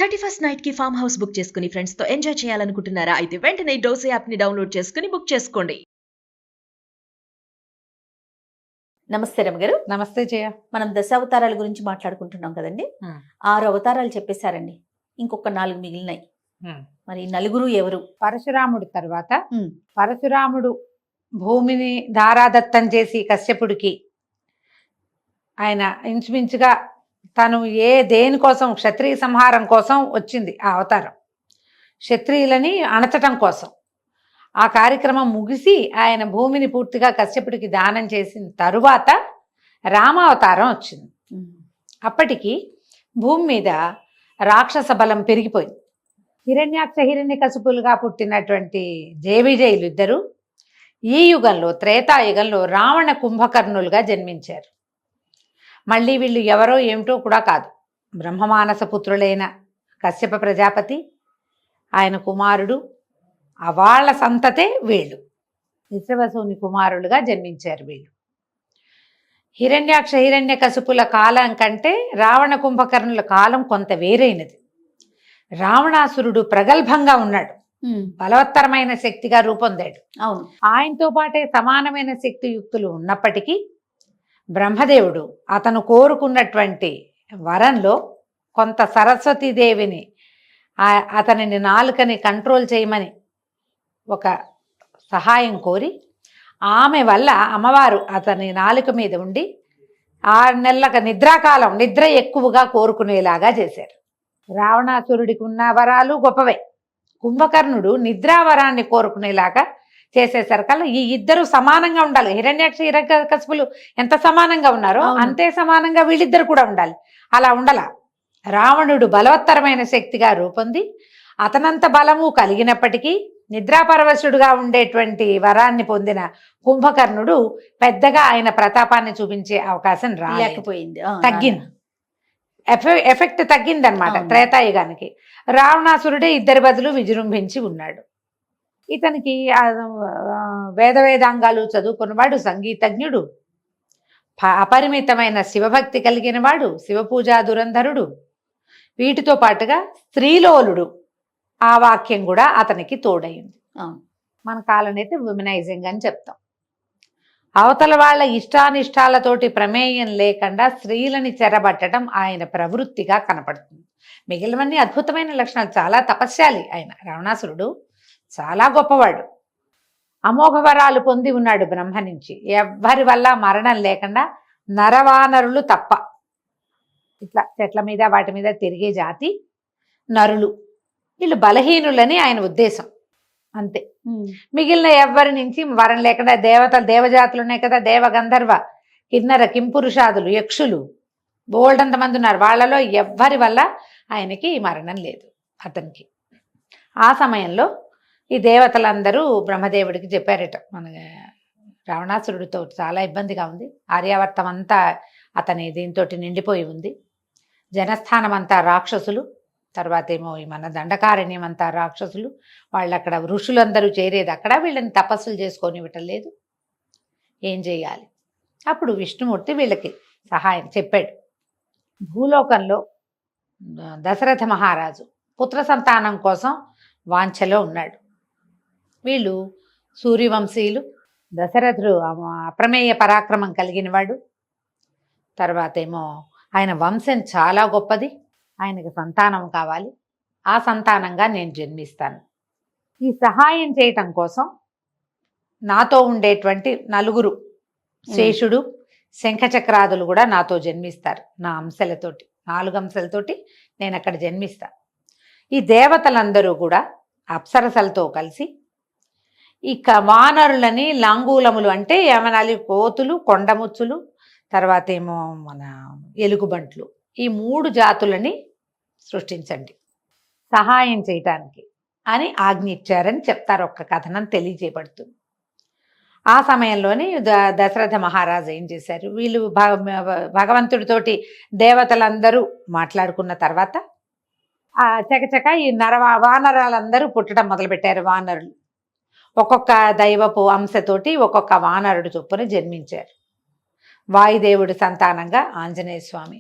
31st night కి farm house book చేసుకుని friends తో ఎంజాయ్ చేయాలనుకుంటున్నారా? అయితే వెంటనే డోసే యాప్ ని డౌన్లోడ్ చేసుకుని బుక్ చేసుకోండి. నమస్తే రమగారు. నమస్తే జయ. మనం దశావతారాల గురించి మాట్లాడుకుంటున్నాం కదండి. 6 అవతారాలు చెప్పేశారండి, ఇంకొక 4 మిగిలినాయి. మరి నలుగురు ఎవరు? పరశురాముడు తర్వాత పరశురాముడు భూమిని ధారాదత్తం చేసి కశ్యపుడికి ఆయన ఇంచుమించుగా తను దేనికోసం క్షత్రియ సంహారం కోసం వచ్చింది ఆ అవతారం, క్షత్రియులని అణచటం కోసం. ఆ కార్యక్రమం ముగిసి ఆయన భూమిని పూర్తిగా కశ్యపుడికి దానం చేసిన తరువాత రామావతారం వచ్చింది. అప్పటికి భూమి మీద రాక్షస బలం పెరిగిపోయింది. హిరణ్యాక్ష హిరణ్యకశిపులుగా పుట్టినటువంటి జేవిజయులు ఇద్దరు ఈ యుగంలో, త్రేతాయుగంలో రావణ కుంభకర్ణులుగా జన్మించారు. మళ్ళీ వీళ్ళు ఎవరో ఏమిటో కూడా కాదు, బ్రహ్మమానస పుత్రులైన కశ్యప ప్రజాపతి, ఆయన కుమారుడు, వాళ్ళ సంతతే వీళ్ళు విశ్రవసుని కుమారులుగా జన్మించారు. వీళ్ళు హిరణ్యాక్ష హిరణ్యకశిపుల కాలం కంటే రావణ కుంభకర్ణుల కాలం కొంత వేరైనది. రావణాసురుడు ప్రగల్భంగా ఉన్నాడు, బలవత్తరమైన శక్తిగా రూపొందాడు. అవును, ఆయనతో పాటే సమానమైన శక్తియుక్తులు ఉన్నప్పటికీ బ్రహ్మదేవుడు అతను కోరుకున్నటువంటి వరంలో కొంత సరస్వతీదేవిని అతనిని నాలుకని కంట్రోల్ చేయమని ఒక సహాయం కోరి, ఆమె వల్ల అమ్మవారు అతని నాలుక మీద ఉండి 6 నెలల నిద్రాకాలం, నిద్ర ఎక్కువగా కోరుకునేలాగా చేశారు. రావణాసురుడికి ఉన్న వరాలు గొప్పవే, కుంభకర్ణుడు నిద్రావరాన్ని కోరుకునేలాగా చేసేసరికల్లా ఈ ఇద్దరు సమానంగా ఉండాలి. హిరణ్యాక్ష హిరణ్యకశిపులు ఎంత సమానంగా ఉన్నారో అంతే సమానంగా వీళ్ళిద్దరు కూడా ఉండాలి. అలా ఉండాల. రావణుడు బలవత్తరమైన శక్తిగా రూపొంది అతనంత బలము కలిగినప్పటికీ నిద్రాపరవశుడుగా ఉండేటువంటి వరాన్ని పొందిన కుంభకర్ణుడు పెద్దగా ఆయన ప్రతాపాన్ని చూపించే అవకాశం లేకపోయింది, తగ్గింది. ఎఫెక్ట్ తగ్గిందనమాట త్రేతాయుగానికి. రావణాసురుడే ఇద్దరి బదులు విజృంభించి ఉన్నాడు. ఇతనికి వేదాంగాలు చదువుకున్నవాడు, సంగీతజ్ఞుడు, అపరిమితమైన శివభక్తి కలిగిన వాడు, శివపూజా దురంధరుడు. వీటితో పాటుగా స్త్రీలోలుడు, ఆ వాక్యం కూడా అతనికి తోడైంది. మన కాలనైతే విమెనైజింగ్ అని చెప్తాం. అవతల వాళ్ళ ఇష్టానిష్టాలతోటి ప్రమేయం లేకుండా స్త్రీలని చెరబట్టడం ఆయన ప్రవృత్తిగా కనపడుతుంది. మిగిలినవన్నీ అద్భుతమైన లక్షణాలు. చాలా తపస్యాలి ఆయన. రావణాసురుడు చాలా గొప్పవాడు, అమోఘ వరాలు పొంది ఉన్నాడు బ్రహ్మ నుంచి. ఎవ్వరి వల్ల మరణం లేకుండా నరవానరులు తప్ప, ఇట్లా చెట్ల మీద వాటి మీద తిరిగే జాతి నరులు, వీళ్ళు బలహీనులని ఆయన ఉద్దేశం, అంతే. మిగిలిన ఎవ్వరి నుంచి వరం లేకుండా దేవతలు, దేవజాతులు ఉన్నాయి కదా, దేవగంధర్వ కిన్నర కింపురుషాదులు, యక్షులు బోల్డంత మంది ఉన్నారు. వాళ్ళలో ఎవ్వరి వల్ల ఆయనకి మరణం లేదు అతనికి. ఆ సమయంలో ఈ దేవతలందరూ బ్రహ్మదేవుడికి చెప్పారట, మన రావణాసురుడితో చాలా ఇబ్బందిగా ఉంది, ఆర్యావర్తం అంతా అతని దీంతో నిండిపోయి ఉంది, జనస్థానం అంతా రాక్షసులు, తర్వాత ఏమో మన దండకారణ్యం అంతా రాక్షసులు, వాళ్ళు అక్కడ ఋషులందరూ చేరేది అక్కడ, వీళ్ళని తపస్సులు చేసుకొని ఇవ్వటం లేదు, ఏం చేయాలి? అప్పుడు విష్ణుమూర్తి వీళ్ళకి సహాయం చెప్పాడు. భూలోకంలో దశరథ మహారాజు పుత్ర సంతానం కోసం వాంఛలో ఉన్నాడు. వీళ్ళు సూర్యవంశీయులు. దశరథుడు అప్రమేయ పరాక్రమం కలిగిన వాడు. తర్వాత ఏమో ఆయన వంశం చాలా గొప్పది, ఆయనకు సంతానం కావాలి, ఆ సంతానంగా నేను జన్మిస్తాను. ఈ సహాయం చేయటం కోసం నాతో ఉండేటువంటి 4 శేషుడు, శంఖచక్రాదులు కూడా నాతో జన్మిస్తారు. నా అంశలతోటి, 4 అంశలతోటి నేను అక్కడ జన్మిస్తా. ఈ దేవతలందరూ కూడా అప్సరసలతో కలిసి ఇక వానరులని, లాంగూలములు అంటే యమనాలి, కోతులు, కొండముచ్చులు, తర్వాత ఏమో మన ఎలుగుబంట్లు, ఈ 3 జాతులని సృష్టించండి సహాయం చేయటానికి అని ఆజ్ఞ ఇచ్చారని చెప్తారు. ఒక్క కథనం తెలియజేయబడుతుంది. ఆ సమయంలోనే దశరథ మహారాజు ఏం చేశారు, వీళ్ళు భగవంతుడితోటి దేవతలందరూ మాట్లాడుకున్న తర్వాత చకచక ఈ వానరాలందరూ పుట్టడం మొదలుపెట్టారు. వానరులు ఒక్కొక్క దైవపు అంశతోటి ఒక్కొక్క వానరుడు చొప్పున జన్మించారు. వాయుదేవుడి సంతానంగా ఆంజనేయ స్వామి,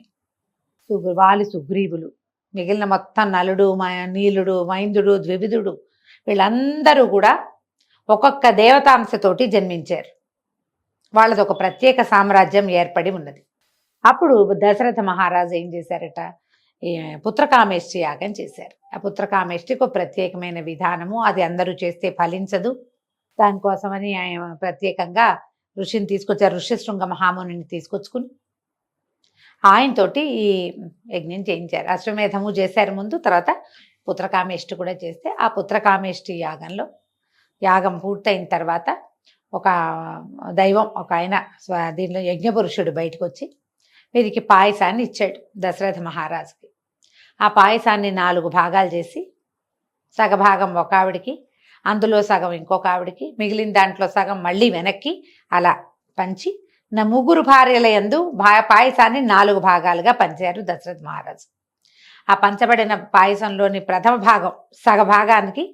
వాలి సుగ్రీవులు, మిగిలిన మొత్తం నలుడు నీలుడు మైందుడు ద్వివిధుడు వీళ్ళందరూ కూడా ఒక్కొక్క దేవతాంశతోటి జన్మించారు. వాళ్ళది ఒక ప్రత్యేక సామ్రాజ్యం ఏర్పడి ఉన్నది. అప్పుడు దశరథ మహారాజు ఏం చేశారట, ఈ పుత్రకామేష్టి యాగం చేశారు. ఆ పుత్రకామేష్టికి ఒక ప్రత్యేకమైన విధానము, అది అందరూ చేస్తే ఫలించదు. దానికోసమని ఆయన ప్రత్యేకంగా ఋషిని తీసుకొచ్చారు. ఋష్యశృంగ మహామునిని తీసుకొచ్చుకుని ఆయనతోటి ఈ యజ్ఞం చేయించారు. అశ్వమేధము చేశారు ముందు, తర్వాత పుత్రకామేష్టి కూడా చేస్తే ఆ పుత్రకామేష్టి యాగం పూర్తయిన తర్వాత ఒక దైవం, ఒక ఆయన దీనిలో యజ్ఞపురుషుడు బయటకు వచ్చి వీరికి పాయసాన్ని ఇచ్చాడు దశరథ మహారాజుకి. ఆ పాయసాన్ని 4 భాగాలు చేసి సగభాగం ఒక ఆవిడికి, అందులో సగం ఇంకొక ఆవిడికి, మిగిలిన దాంట్లో సగం మళ్ళీ వెనక్కి అలా పంచి 3 భార్యల యందు పాయసాన్ని 4 భాగాలుగా పంచారు దశరథ మహారాజు. ఆ పంచబడిన పాయసంలోని ప్రథమ భాగం సగభాగానికి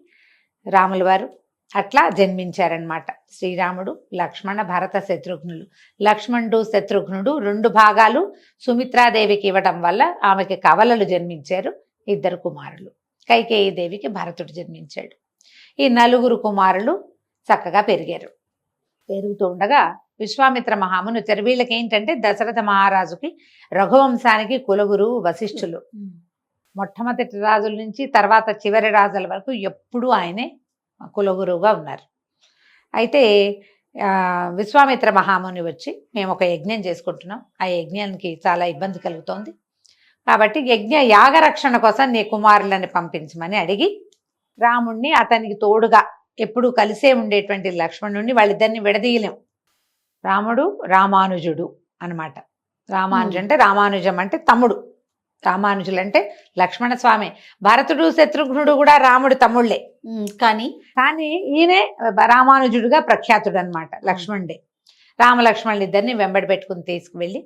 రాముల వారు అట్లా జన్మించారనమాట. శ్రీరాముడు, లక్ష్మణ, భరత, శత్రుఘ్నులు. లక్ష్మణుడు శత్రుఘ్నుడు 2 భాగాలు సుమిత్రాదేవికి ఇవ్వడం వల్ల ఆమెకి కవలలు జన్మించారు. 2 కుమారులు. కైకేయీదేవికి భరతుడు జన్మించాడు. ఈ 4 కుమారులు చక్కగా పెరిగారు. పెరుగుతూ ఉండగా విశ్వామిత్ర మహాముని వచ్చారు. వీళ్ళకి ఏంటంటే దశరథ మహారాజుకి రఘువంశానికి కులగురువు వశిష్ఠులు. మొట్టమొదటి రాజుల నుంచి తర్వాత చివరి రాజుల వరకు ఎప్పుడూ ఆయనే కులగురువుగా ఉన్నారు. అయితే విశ్వామిత్ర మహాముని వచ్చి మేము ఒక యజ్ఞం చేసుకుంటున్నాం, ఆ యజ్ఞానికి చాలా ఇబ్బంది కలుగుతోంది, కాబట్టి యాగరక్షణ కోసం నీ కుమారులని పంపించమని అడిగి రాముణ్ణి అతనికి తోడుగా ఎప్పుడూ కలిసే ఉండేటువంటి లక్ష్మణుణ్ణి వాళ్ళిద్దరిని విడదీయలేం. రాముడు రామానుజుడు అనమాట. రామానుజు అంటే రామానుజం అంటే తమ్ముడు, రామానుజులు అంటే లక్ష్మణ స్వామి. భరతుడు శత్రుఘ్నుడు కూడా రాముడు తమ్ముళ్ళే, కానీ ఈయనే రామానుజుడుగా ప్రఖ్యాతుడు అనమాట. లక్ష్మణుడే. రామలక్ష్మణులు ఇద్దరిని వెంబడి పెట్టుకుని తీసుకువెళ్ళి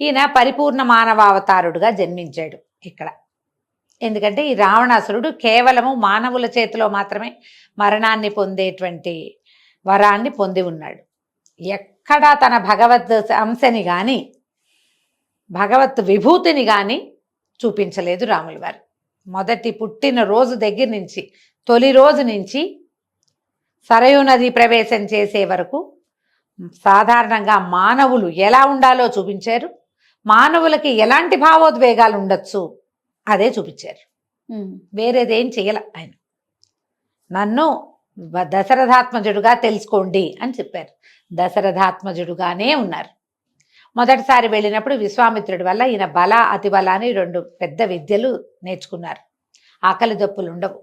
ఈయన పరిపూర్ణ మానవావతారుడుగా జన్మించాడు ఇక్కడ. ఎందుకంటే ఈ రావణాసురుడు కేవలము మానవుల చేతిలో మాత్రమే మరణాన్ని పొందేటువంటి వరాన్ని పొంది ఉన్నాడు. ఎక్కడా తన భగవద్ అంశని కానీ భగవత్ విభూతిని కానీ చూపించలేదు రాముల వారు. మొదటి పుట్టిన రోజు దగ్గర నుంచి, తొలి రోజు నుంచి సరయూ నది ప్రవేశం చేసే వరకు సాధారణంగా మానవులు ఎలా ఉండాలో చూపించారు. మానవులకి ఎలాంటి భావోద్వేగాలు ఉండొచ్చు అదే చూపించారు. వేరేదేం చేయాల. ఆయన నన్ను దశరథాత్మజుడుగా తెలుసుకోండి అని చెప్పారు. దశరథాత్మజుడుగానే ఉన్నారు. మొదటిసారి వెళ్ళినప్పుడు విశ్వామిత్రుడి వల్ల ఈయన బల అతిబల అని 2 పెద్ద విద్యలు నేర్చుకున్నారు. ఆకలి దప్పులు ఉండవు.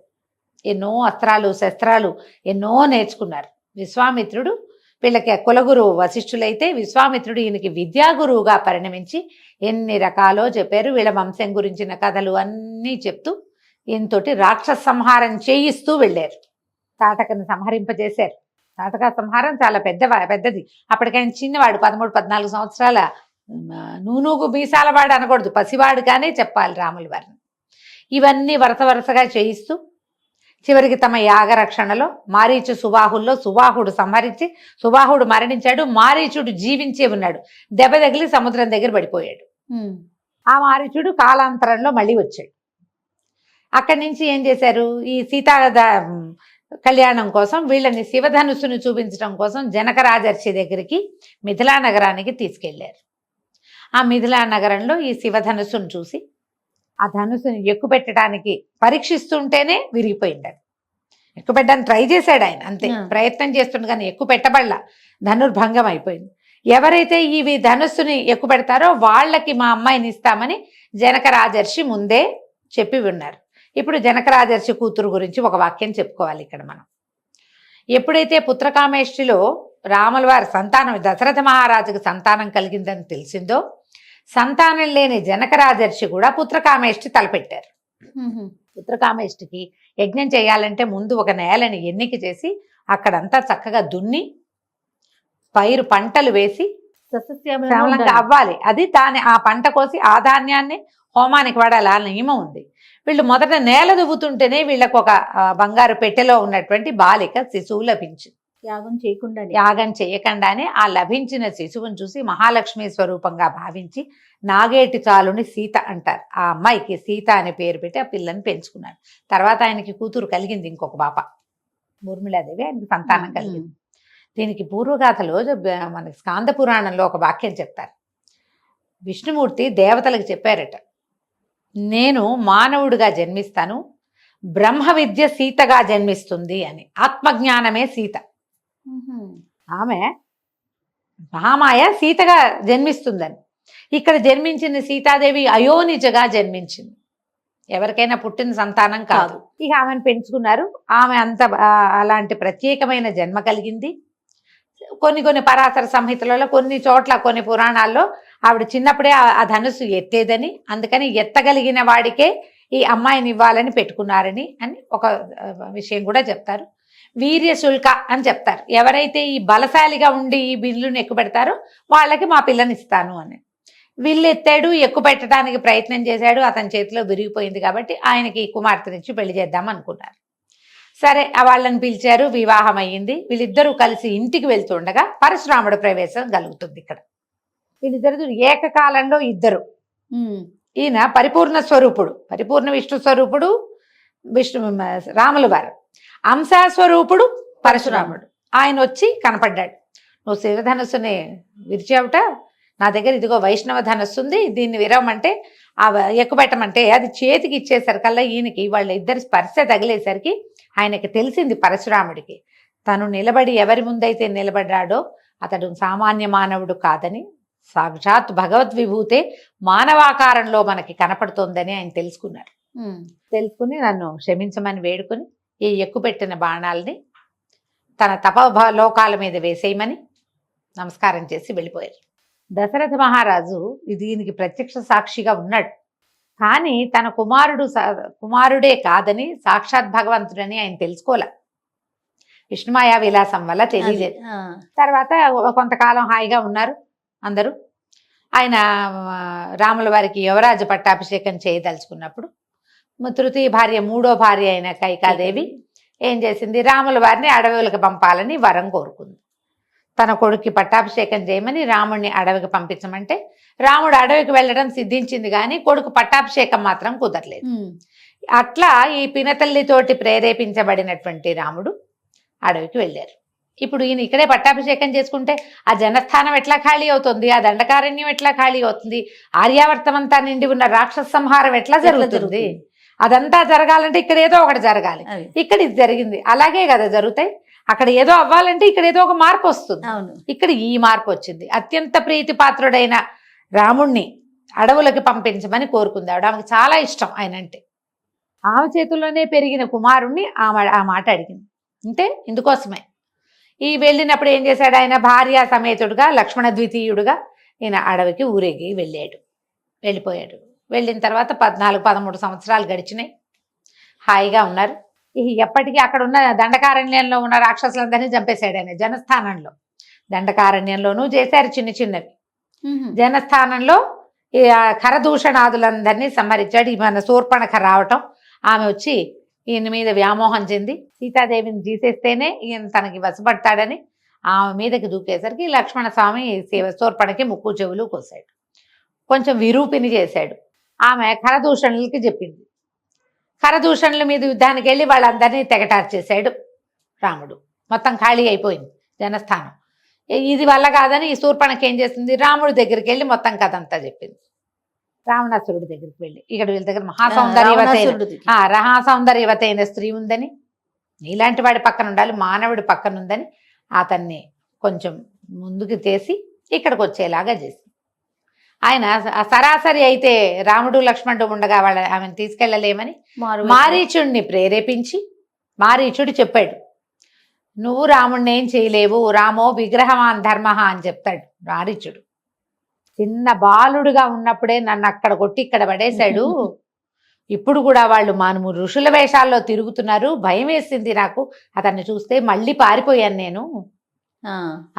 ఎన్నో అస్త్రాలు శస్త్రాలు ఎన్నో నేర్చుకున్నారు. విశ్వామిత్రుడు వీళ్ళకి కులగురువు వశిష్ఠులైతే విశ్వామిత్రుడు ఈయనకి విద్యాగురువుగా పరిణమించి ఎన్ని రకాలో చెప్పారు. వీళ్ళ వంశం గురించిన కథలు అన్నీ చెప్తూ ఈయనతోటి రాక్షస సంహారం చేయిస్తూ వెళ్ళారు. తాటకని సంహరింపజేశారు. తాటక సంహారం చాలా పెద్దది. అప్పటికైనా చిన్నవాడు, 13-14 సంవత్సరాల నూనూగు మీసాలవాడు అనకూడదు, పసివాడు కానీ చెప్పాలి రాముల వారిని. ఇవన్నీ వరుసగా చేయిస్తూ చివరికి తమ యాగరక్షణలో మారీచు సుబాహుల్లో సుబాహుడు సంహరించి సుబాహుడు మరణించాడు. మారీచుడు జీవించే ఉన్నాడు. దెబ్బ తగిలి సముద్రం దగ్గర పడిపోయాడు. ఆ మారీచుడు కాలాంతరంలో మళ్ళీ వచ్చాడు. అక్కడి నుంచి ఏం చేశారు, ఈ సీతా కళ్యాణం కోసం వీళ్ళని శివధనుస్సును చూపించడం కోసం జనక రాజర్షి దగ్గరికి మిథిలా నగరానికి తీసుకెళ్లారు. ఆ మిథిలా నగరంలో ఈ శివధనుస్సును చూసి ఆ ధనుస్సుని ఎక్కుపెట్టడానికి పరీక్షిస్తుంటేనే విరిగిపోయింది. ఎక్కుపెట్టడానికి ట్రై చేశాడు ఆయన, అంతే ప్రయత్నం చేస్తుండే కానీ ఎక్కుపెట్టబడలా, ధనుర్భంగం అయిపోయింది. ఎవరైతే ఈ ధనుస్సుని ఎక్కుపెడతారో వాళ్ళకి మా అమ్మాయిని ఇస్తామని జనక రాజర్షి ముందే చెప్పి ఉన్నారు. ఇప్పుడు జనక రాజర్షి కూతురు గురించి ఒక వాక్యం చెప్పుకోవాలి ఇక్కడ మనం. ఎప్పుడైతే పుత్రకామేష్టిలో రాముల వారి సంతానం దశరథ మహారాజుకి సంతానం కలిగిందని తెలిసిందో, సంతానం లేని జనక రాజర్షి కూడా పుత్రకామేష్టి తలపెట్టారు. పుత్రకామేష్టికి యజ్ఞం చేయాలంటే ముందు ఒక నేలని ఎన్నిక చేసి అక్కడంతా చక్కగా దున్ని పైరు పంటలు వేసి శ్యామలంగా అవ్వాలి. అది ఆ పంట కోసి ఆ ధాన్యాన్ని హోమానికి వాడాలి, ఆ నియమం ఉంది. వీళ్ళు మొదట నేల దువ్వుతుంటేనే వీళ్ళకు ఒక బంగారు పెట్టెలో ఉన్నటువంటి బాలిక శిశువు లభించింది. యాగం చేయకుండా యాగం చేయకుండానే ఆ లభించిన శిశువుని చూసి మహాలక్ష్మి స్వరూపంగా భావించి నాగేటి చాలుని సీత అంటారు. ఆ అమ్మాయికి సీత అనే పేరు పెట్టి ఆ పిల్లని పెంచుకున్నారు. తర్వాత ఆయనకి కూతురు కలిగింది, ఇంకొక పాప ఊర్మిళాదేవి, ఆయనకి సంతానం కలిగింది. దీనికి పూర్వగాథలో మనకి స్కాంద పురాణంలో ఒక వాక్యం చెప్తారు. విష్ణుమూర్తి దేవతలకు చెప్పారట, నేను మానవుడిగా జన్మిస్తాను, బ్రహ్మ విద్య సీతగా జన్మిస్తుంది అని. ఆత్మజ్ఞానమే సీత. ఆమె మహామాయ సీతగా జన్మిస్తుందని. ఇక్కడ జన్మించిన సీతాదేవి అయోనిజగా జన్మించింది. ఎవరికైనా పుట్టిన సంతానం కాదు. ఇక ఆమెను పెంచుకున్నారు. ఆమె అంత అలాంటి ప్రత్యేకమైన జన్మ కలిగింది. కొన్ని పరాశర సంహితలలో, కొన్ని చోట్ల, కొన్ని పురాణాల్లో ఆవిడ చిన్నప్పుడే ఆ ధనుస్సు ఎత్తేదని, అందుకని ఎత్తగలిగిన వాడికే ఈ అమ్మాయిని ఇవ్వాలని పెట్టుకున్నారని అని ఒక విషయం కూడా చెప్తారు. వీర్యశుల్క అని చెప్తారు. ఎవరైతే ఈ బలశాలిగా ఉండి ఈ బిల్లును ఎక్కువ పెడతారో వాళ్ళకి మా పిల్లని ఇస్తాను అని. విల్లు ఎత్తాడు, ఎక్కువ పెట్టడానికి ప్రయత్నం చేశాడు, అతని చేతిలో విరిగిపోయింది. కాబట్టి ఆయనకి కుమార్తెనిచ్చి పెళ్లి చేద్దాం అనుకున్నారు. సరే, వాళ్ళని పిలిచారు, వివాహం అయ్యింది. వీళ్ళిద్దరూ కలిసి ఇంటికి వెళ్తుండగా పరశురాముడు ప్రవేశం కలుగుతుంది. ఇక్కడ వీళ్ళిద్దరు ఏకకాలంలో ఇద్దరు. ఈయన పరిపూర్ణ స్వరూపుడు, పరిపూర్ణ విష్ణు స్వరూపుడు రాముల వారు, అంశాస్వరూపుడు పరశురాముడు. ఆయన వచ్చి కనపడ్డాడు. నువ్వు శివధనస్సుని విరిచావుట, నా దగ్గర ఇదిగో వైష్ణవ ధనస్సు ఉంది, దీన్ని విరవమంటే ఎక్కుపెట్టమంటే అది చేతికి ఇచ్చేసరికల్లా ఈయనకి వాళ్ళ ఇద్దరి స్పర్శ తగిలేసరికి ఆయనకి తెలిసింది పరశురాముడికి, తను నిలబడి ఎవరి ముందైతే నిలబడ్డాడో అతడు సామాన్య మానవుడు కాదని, సాక్షాత్ భగవద్విభూతే మానవాకారంలో మనకి కనపడుతోందని ఆయన తెలుసుకున్నారు. తెలుసుకుని నన్ను క్షమించమని వేడుకొని ఈ ఎక్కుపెట్టిన బాణాలని తన తపలోకాల మీద వేసేయమని నమస్కారం చేసి వెళ్ళిపోయారు. దశరథ మహారాజు దీనికి ప్రత్యక్ష సాక్షిగా ఉన్నాడు. కానీ తన కుమారుడే కాదని, సాక్షాత్ భగవంతుడని ఆయన తెలుసుకోలే. విష్ణుమాయా విలాసం వల్ల తెలియలేదు. తర్వాత కొంతకాలం హాయిగా ఉన్నారు అందరూ. ఆయన రాముల వారికి యువరాజు పట్టాభిషేకం చేయదలుచుకున్నప్పుడు తృతీయ భార్య, మూడో భార్య అయిన కైకాదేవి ఏం చేసింది, రాముల వారిని అడవులకు పంపాలని వరం కోరుకుంది. తన కొడుక్కి పట్టాభిషేకం చేయమని రాముడిని అడవికి పంపించమంటే రాముడు అడవికి వెళ్ళడం సిద్ధించింది, కానీ కొడుకు పట్టాభిషేకం మాత్రం కుదరలేదు. అట్లా ఈ పినతల్లితోటి ప్రేరేపించబడినటువంటి రాముడు అడవికి వెళ్ళారు. ఇప్పుడు ఈయన ఇక్కడే పట్టాభిషేకం చేసుకుంటే ఆ జనస్థానం ఎట్లా ఖాళీ అవుతుంది, ఆ దండకారణ్యం ఎట్లా ఖాళీ అవుతుంది, ఆర్యావర్తం అంతా నిండి ఉన్న రాక్షస సంహారం ఎట్లా జరుగుతుంది, అదంతా జరగాలంటే ఇక్కడ ఏదో ఒకటి జరగాలి. ఇక్కడ ఇది జరిగింది, అలాగే కదా జరుగుతాయి. అక్కడ ఏదో అవ్వాలంటే ఇక్కడ ఏదో ఒక మార్పు వస్తుంది. ఇక్కడ ఈ మార్పు వచ్చింది. అత్యంత ప్రీతిపాత్రుడైన రాముణ్ణి అడవులకి పంపించమని కోరుకుంది ఆవిడ. ఆమెకు చాలా ఇష్టం ఆయన అంటే. ఆమె చేతుల్లోనే పెరిగిన కుమారుణ్ణి ఆ మాట అడిగింది. అంటే ఇందుకోసమే ఈ వెళ్ళినప్పుడు ఏం చేశాడు, ఆయన భార్య సమేతుడుగా లక్ష్మణ ద్వితీయుడుగా ఈయన అడవికి ఊరేగి వెళ్ళిపోయాడు. వెళ్ళిన తర్వాత 14-13 సంవత్సరాలు గడిచినాయి. హాయిగా ఉన్నారు. ఎప్పటికీ అక్కడ ఉన్న దండకారణ్యంలో ఉన్న రాక్షసులందరినీ చంపేశాడు ఆయన. జనస్థానంలో, దండకారణ్యంలోనూ చేశారు చిన్న చిన్నవి. జనస్థానంలో ఖరదూషణాదులందరినీ సంహరించాడు. మన శూర్పణఖ రావటం, ఆమె వచ్చి ఈయన మీద వ్యామోహం చెంది సీతాదేవిని తీసేస్తేనే ఈయన తనకి వశపడతాడని ఆమె మీదకి దూకేసరికి లక్ష్మణ స్వామి శూర్పణకి ముక్కు చెవులు కోసాడు. కొంచెం విరూపిని చేశాడు. ఆమె ఖరదూషణులకి చెప్పింది. ఖరదూషణుల మీద యుద్ధానికి వెళ్ళి వాళ్ళందరినీ తెగటార్చేశాడు రాముడు. మొత్తం ఖాళీ అయిపోయింది జనస్థానం. ఇది వల్ల కాదని ఈ శూర్పణఖ ఏం చేస్తుంది, రాముడి దగ్గరికి వెళ్ళి మొత్తం కథ అంతా చెప్పింది. రావణాసురుడి దగ్గరికి వెళ్ళి, ఇక్కడ వీళ్ళ దగ్గర మహాసౌందర్యవతైన స్త్రీ ఉందని, ఇలాంటి వాడి పక్కన ఉండాలి, మానవుడి పక్కన ఉందని అతన్ని కొంచెం ముందుకు చేసి ఇక్కడికి వచ్చేలాగా చేసి, ఆయన సరాసరి అయితే రాముడు లక్ష్మణుడు ఉండగా ఆమెను తీసుకెళ్ళలేమని మారీచుడిని ప్రేరేపించి, మారీచుడు చెప్పాడు, నువ్వు రాముడిని ఏం చేయలేవు, రామో విగ్రహవాన్ ధర్మ అని చెప్తాడు మారీచుడు. చిన్న బాలుడుగా ఉన్నప్పుడే నన్ను అక్కడ కొట్టి ఇక్కడ పడేశాడు, ఇప్పుడు కూడా వాళ్ళు మాను ఋషుల వేషాల్లో తిరుగుతున్నారు, భయం వేసింది నాకు అతన్ని చూస్తే, మళ్ళీ పారిపోయాను నేను,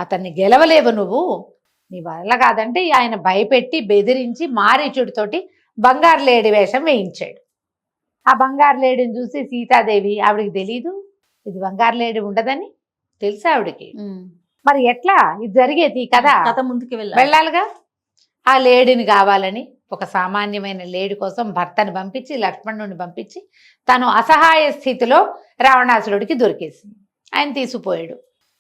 అతన్ని గెలవలేవు నువ్వు, నీ వల్ల కాదంటే ఆయన భయపెట్టి బెదిరించి మారీచుడితోటి బంగారు లేడి వేషం వేయించాడు. ఆ బంగారు లేడిని చూసి సీతాదేవి, ఆవిడికి తెలీదు ఇది బంగారు లేడి ఉండదని, తెలుసు ఆవిడకి. మరి ఎట్లా ఇది జరిగేది కదా, కథ ముందుకు వెళ్ళాలిగా. ఆ లేడిని కావాలని ఒక సామాన్యమైన లేడి కోసం భర్తని పంపించి, లక్ష్మణుడిని పంపించి, తను అసహాయ స్థితిలో రావణాసురుడికి దొరికేసింది. ఆయన తీసుకుపోయాడు.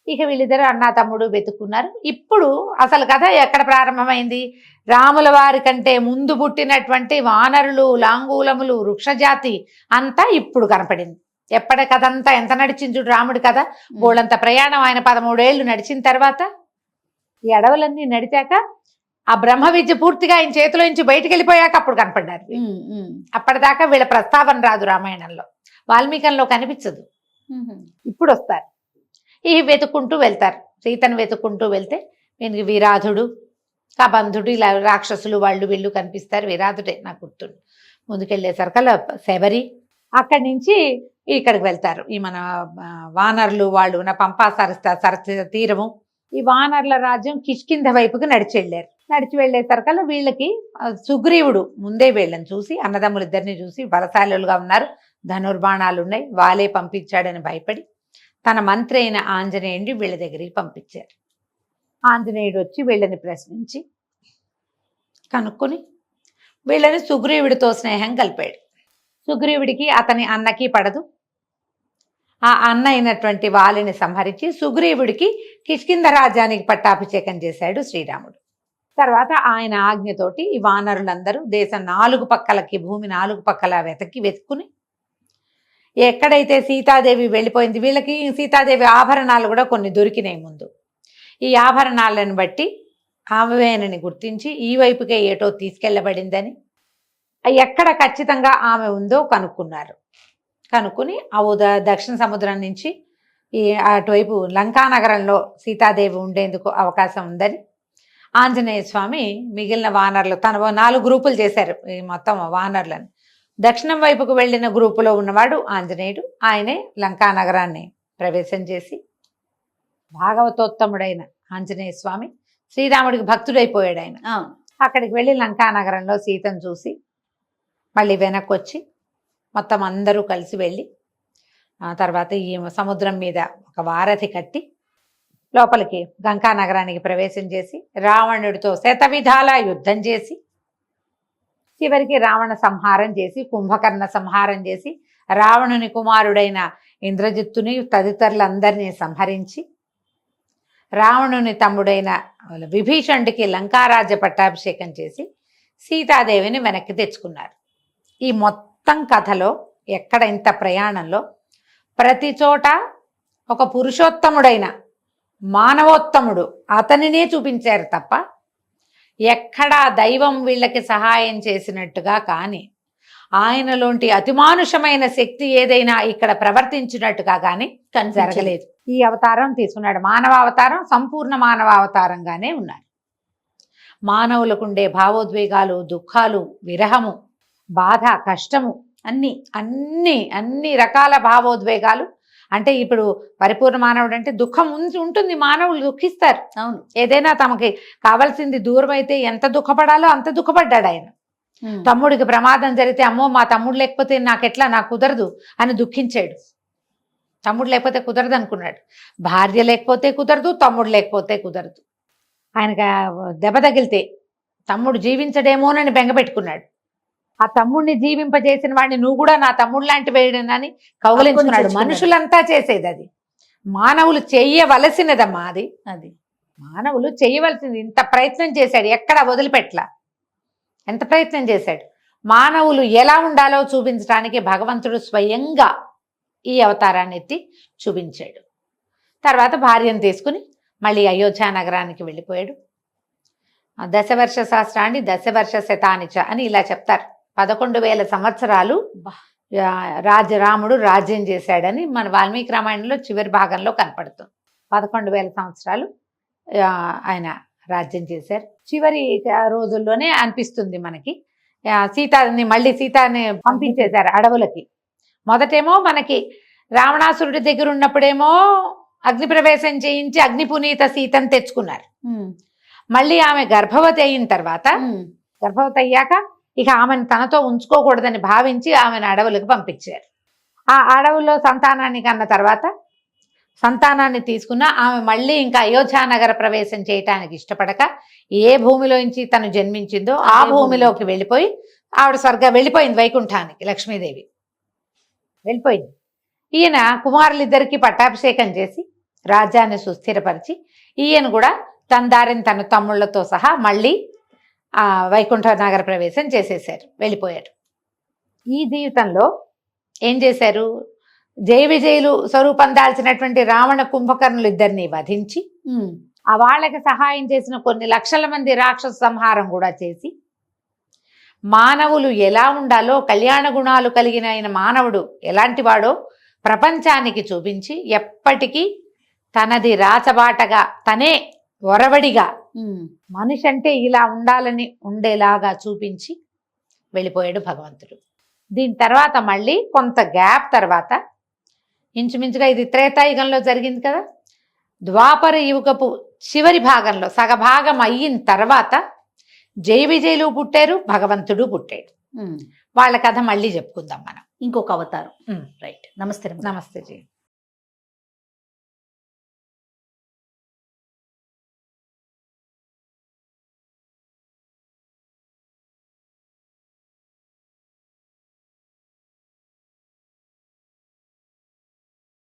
ఇక వీళ్ళిద్దరు అన్నా తమ్ముడు వెతుక్కున్నారు. ఇప్పుడు అసలు కథ ఎక్కడ ప్రారంభమైంది? రాముల వారి కంటే ముందు పుట్టినటువంటి వానరులు, లాంగూలములు, వృక్షజాతి అంతా ఇప్పుడు కనపడింది. ఎప్పటి కథ అంతా ఎంత నడిచింది చూడు రాముడి కథ. బోళ్ళంత ప్రయాణం ఆయన 13 ఏళ్ళు నడిచిన తర్వాత ఈ అడవులన్నీ నడిచాక ఆ బ్రహ్మ విద్య పూర్తిగా ఆయన చేతిలో నుంచి బయటికి వెళ్ళిపోయాక అప్పుడు కనపడ్డారు. అప్పటిదాకా వీళ్ళ ప్రస్తావన రాదు రామాయణంలో, వాల్మీకంలో కనిపించదు. ఇప్పుడు వస్తారు. ఈ వెతుక్కుంటూ వెళ్తారు. సీతను వెతుక్కుంటూ వెళ్తే వీనికి విరాధుడు, కబంధుడు, ఇలా రాక్షసులు వాళ్ళు వీళ్ళు కనిపిస్తారు. విరాధుడే నాకు గుర్తుండు. ముందుకెళ్ళేసరికల్లా శబరి. అక్కడి నుంచి ఇక్కడికి వెళ్తారు. ఈ మన వానరులు వాళ్ళు ఉన్న పంపా సరస్సు తీరము. ఈ వానరుల రాజ్యం కిష్కింధ వైపుకి నడిచి వెళ్ళేసరికల్లా వీళ్ళకి సుగ్రీవుడు ముందే వీళ్ళని చూసి, అన్నదమ్ములిద్దరిని చూసి బలశాలులుగా ఉన్నారు, ధనుర్బాణాలు ఉన్నాయి, వాలే పంపించాడని భయపడి తన మంత్రి అయిన ఆంజనేయుడిని వీళ్ళ దగ్గరికి పంపించారు. ఆంజనేయుడు వచ్చి వీళ్ళని ప్రశ్నించి కనుక్కొని వీళ్ళని సుగ్రీవుడితో స్నేహం కలిపాడు. సుగ్రీవుడికి అతని అన్నకి పడదు. ఆ అన్న అయినటువంటి వాలిని సంహరించి సుగ్రీవుడికి కిష్కింధ రాజ్యానికి పట్టాభిషేకం చేశాడు శ్రీరాముడు. తర్వాత ఆయన ఆజ్ఞతోటి ఈ వానరులందరూ దేశం 4 పక్కలకి, భూమి 4 పక్కల వెతుక్కుని ఎక్కడైతే సీతాదేవి వెళ్ళిపోయింది, వీళ్ళకి సీతాదేవి ఆభరణాలు కూడా కొన్ని దొరికినాయి ముందు. ఈ ఆభరణాలను బట్టి ఆమెవేనని గుర్తించి ఈ వైపుకే ఏటో తీసుకెళ్లబడిందని, ఎక్కడ ఖచ్చితంగా ఆమె ఉందో కనుక్కున్నారు. కనుక్కుని దక్షిణ సముద్రం నుంచి ఈ అటువైపు లంకానగరంలో సీతాదేవి ఉండేందుకు అవకాశం ఉందని ఆంజనేయ స్వామి మిగిలిన వానరులు తన 4 గ్రూపులు చేశారు. ఈ మొత్తం వానరులను దక్షిణం వైపుకు వెళ్ళిన గ్రూపులో ఉన్నవాడు ఆంజనేయుడు. ఆయనే లంకానగరాన్ని ప్రవేశం చేసి భాగవతోత్తముడైన ఆంజనేయ స్వామి శ్రీరాముడికి భక్తుడైపోయాడు. ఆయన అక్కడికి వెళ్ళి లంకానగరంలో సీతను చూసి మళ్ళీ వెనక్కి వచ్చి మొత్తం అందరూ కలిసి వెళ్ళి ఆ తర్వాత ఈ సముద్రం మీద ఒక వారధి కట్టి లోపలికి గంగా నగరానికి ప్రవేశం చేసి రావణుడితో శతవిధాల యుద్ధం చేసి చివరికి రావణ సంహారం చేసి, కుంభకర్ణ సంహారం చేసి, రావణుని కుమారుడైన ఇంద్రజిత్తుని తదితరులందరినీ సంహరించి రావణుని తమ్ముడైన విభీషణుడికి లంకారాజ్య పట్టాభిషేకం చేసి సీతాదేవిని వెనక్కి తెచ్చుకున్నారు. ఈ మొత్తం కథలో ఎక్కడ ఇంత ప్రయాణంలో ప్రతి చోట ఒక పురుషోత్తముడైన మానవోత్తముడు అతనినే చూపించారు తప్ప ఎక్కడా దైవం వీళ్ళకి సహాయం చేసినట్టుగా కానీ, ఆయనలోంటి అతిమానుషమైన శక్తి ఏదైనా ఇక్కడ ప్రవర్తించినట్టుగా కానీ జరగలేదు. ఈ అవతారం తీసుకున్నాడు. మానవ అవతారం సంపూర్ణ మానవ అవతారంగానే ఉన్నారు. మానవులకు ఉండే భావోద్వేగాలు, దుఃఖాలు, విరహము, బాధ, కష్టము, అన్ని రకాల భావోద్వేగాలు. అంటే ఇప్పుడు పరిపూర్ణ మానవుడు అంటే దుఃఖం ఉంటుంది, మానవులు దుఃఖిస్తారు. అవును, ఏదైనా తమకి కావాల్సింది దూరం అయితే ఎంత దుఃఖపడాలో అంత దుఃఖపడ్డాడు ఆయన. తమ్ముడికి ప్రమాదం జరిగితే అమ్మో మా తమ్ముడు లేకపోతే నాకెట్లా, నాకు కుదరదు అని దుఃఖించాడు. తమ్ముడు లేకపోతే కుదరదు అనుకున్నాడు. భార్య లేకపోతే కుదరదు, తమ్ముడు లేకపోతే కుదరదు. ఆయనకి దెబ్బ తగిలితే తమ్ముడు జీవించడేమోనని బెంగపెట్టుకున్నాడు. ఆ తమ్ముడిని జీవింపజేసిన వాడిని నువ్వు కూడా నా తమ్ముడు లాంటి వేయడనని కౌగలించుకున్నాడు. మనుషులంతా చేసేది అది, మానవులు చెయ్యవలసినదమ్మా అది. మానవులు చెయ్యవలసింది. ఇంత ప్రయత్నం చేశాడు, ఎక్కడ వదిలిపెట్టలా. ఎంత ప్రయత్నం చేశాడు. మానవులు ఎలా ఉండాలో చూపించడానికి భగవంతుడు స్వయంగా ఈ అవతారాన్ని ఎత్తి చూపించాడు. తర్వాత భార్యను తీసుకుని మళ్ళీ అయోధ్య నగరానికి వెళ్ళిపోయాడు. దశవర్ష సహస్రాన్ని దశవర్ష శతానిచ అని ఇలా చెప్తారు. 11,000 సంవత్సరాలు రాముడు రాజ్యం చేశాడని మన వాల్మీకి రామాయణంలో చివరి భాగంలో కనపడుతుంది. 11,000 సంవత్సరాలు ఆయన రాజ్యం చేశారు. చివరి రోజుల్లోనే అనిపిస్తుంది మనకి సీతాని పంపించేశారు అడవులకి. మొదటేమో మనకి రావణాసురుడి దగ్గర ఉన్నప్పుడేమో అగ్ని ప్రవేశం చేయించి అగ్ని పునీత సీతను తెచ్చుకున్నారు. మళ్ళీ ఆమె గర్భవతి అయిన తర్వాత, గర్భవతి అయ్యాక ఇక ఆమెను తనతో ఉంచుకోకూడదని భావించి ఆమెను అడవులకు పంపించారు. ఆ అడవుల్లో సంతానాన్ని కన్న తర్వాత సంతానాన్ని తీసుకున్న ఆమె మళ్ళీ ఇంకా అయోధ్య నగర ప్రవేశం చేయటానికి ఇష్టపడక ఏ భూమిలోంచి తను జన్మించిందో ఆ భూమిలోకి వెళ్ళిపోయి ఆవిడ వెళ్ళిపోయింది వైకుంఠానికి. లక్ష్మీదేవి వెళ్ళిపోయింది. ఈయన కుమారులిద్దరికీ పట్టాభిషేకం చేసి రాజ్యాన్ని సుస్థిరపరిచి ఈయన కూడా తన దారిని తన తమ్ముళ్లతో సహా మళ్ళీ వైకుంఠ నగర ప్రవేశం చేసేసారు, వెళ్ళిపోయారు. ఈ జీవితంలో ఏం చేశారు? జయ విజయులు స్వరూపం దాల్చినటువంటి రావణ కుంభకర్ణులు ఇద్దరిని వధించి ఆ వాళ్ళకి సహాయం చేసిన కొన్ని లక్షల మంది రాక్షస సంహారం కూడా చేసి మానవులు ఎలా ఉండాలో, కళ్యాణ గుణాలు కలిగిన ఆయన మానవుడు ఎలాంటి వాడో ప్రపంచానికి చూపించి ఎప్పటికీ తనది రాచబాటగా తనే ఒరవడిగా మనిషి అంటే ఇలా ఉండాలని ఉండేలాగా చూపించి వెళ్ళిపోయాడు భగవంతుడు. దీని తర్వాత మళ్ళీ కొంత గ్యాప్ తర్వాత, ఇంచుమించుగా ఇది త్రేతాయుగంలో జరిగింది కదా, ద్వాపర యుగపు చివరి భాగంలో సగభాగం అయిన తర్వాత జయ విజయులు పుట్టారు, భగవంతుడు పుట్టాడు. వాళ్ళ కథ మళ్ళీ చెప్పుకుందాం మనం ఇంకొక అవతారం. రైట్. నమస్తే. నమస్తే జీ.